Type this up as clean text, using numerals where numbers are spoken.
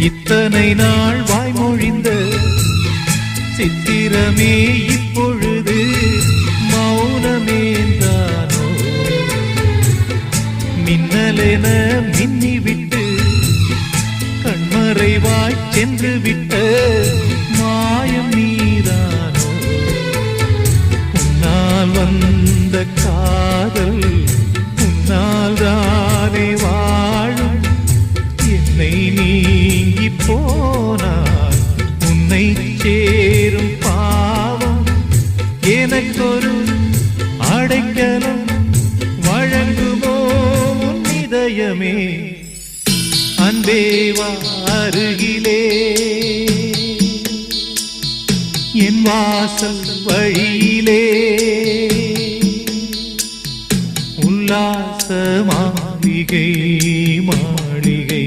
இத்தனை நாள் வாய்மொழிந்த சித்திரமே இப்பொழுது மௌனமேந்தானோ? மின்னலென மின்னிவிட்டு கண்மறைவாய் சென்று விட்ட மாயம் நீதானோ? உன்னால் வந்த காதல் உன்னால் தானே வாழும். என்னை நீங்கி போனார் உன்னை சேரும் பாவம். எனக்கொரு அடைக்கலம் வழங்குமோ உன் இதயமே? அன்பேவா அருகிலே என் வாசல் வழியிலே உல்லாச மாளிகை மாளிகை